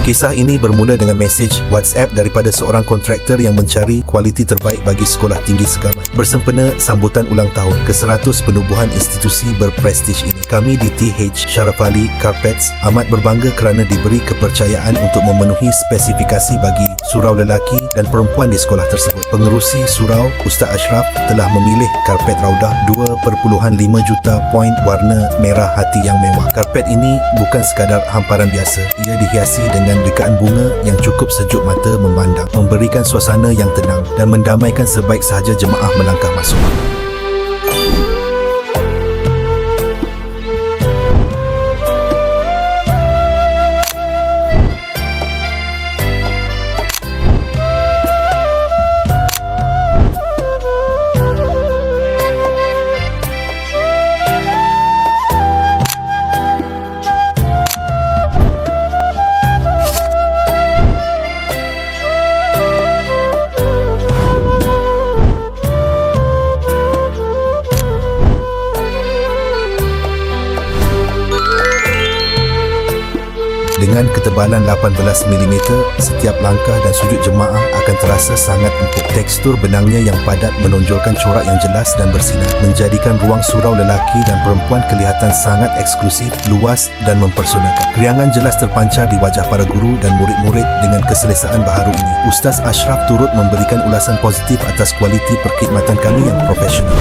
Kisah ini bermula dengan mesej WhatsApp daripada seorang kontraktor yang mencari kualiti terbaik bagi Sekolah Tinggi Segamat. Bersempena sambutan ulang tahun ke-100 penubuhan institusi berprestij ini, kami di TH Sharafali Carpets amat berbangga kerana diberi kepercayaan untuk memenuhi spesifikasi bagi surau lelaki dan perempuan di sekolah tersebut. Pengerusi surau, Ustaz Ashraf, telah memilih karpet raudah 2.5 juta poin warna merah hati yang mewah. Karpet ini bukan sekadar hamparan biasa. Ia dihiasi dengan rekaan bunga yang cukup sejuk mata memandang, memberikan suasana yang tenang dan mendamaikan sebaik sahaja jemaah melangkah masuk. Dengan ketebalan 18mm, setiap langkah dan sujud jemaah akan terasa sangat empuk. Tekstur benangnya yang padat menonjolkan corak yang jelas dan bersinar, menjadikan ruang surau lelaki dan perempuan kelihatan sangat eksklusif, luas dan mempersonakan. Keriangan jelas terpancar di wajah para guru dan murid-murid dengan keselesaan baharu ini. Ustaz Ashraf turut memberikan ulasan positif atas kualiti perkhidmatan kami yang profesional.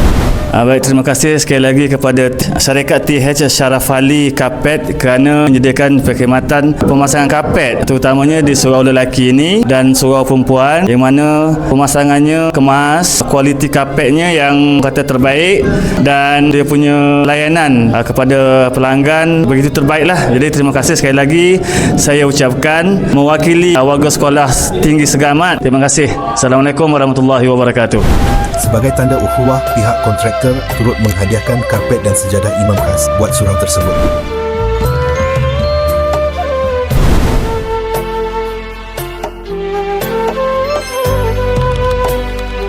Baik, terima kasih sekali lagi kepada syarikat TH Sharafali Carpet kerana menyediakan perkhidmatan pemasangan karpet, terutamanya di surau lelaki ini dan surau perempuan, yang mana pemasangannya kemas, kualiti karpetnya yang kata terbaik dan dia punya layanan kepada pelanggan begitu terbaiklah. Jadi terima kasih sekali lagi saya ucapkan mewakili warga Sekolah Tinggi Segamat. Terima kasih. Assalamualaikum warahmatullahi wabarakatuh. Sebagai tanda ukhuwah, pihak kontraktor turut menghadiahkan karpet dan sejadah imam khas buat surau tersebut.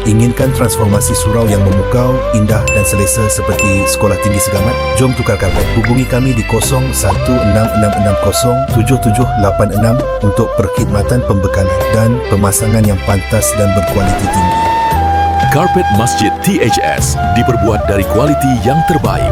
Inginkan transformasi surau yang memukau, indah dan selesa seperti Sekolah Tinggi Segamat? Jom tukar karpet. Hubungi kami di 0166607786 untuk perkhidmatan pembekalan dan pemasangan yang pantas dan berkualiti tinggi. Karpet Masjid THS diperbuat dari kualiti yang terbaik.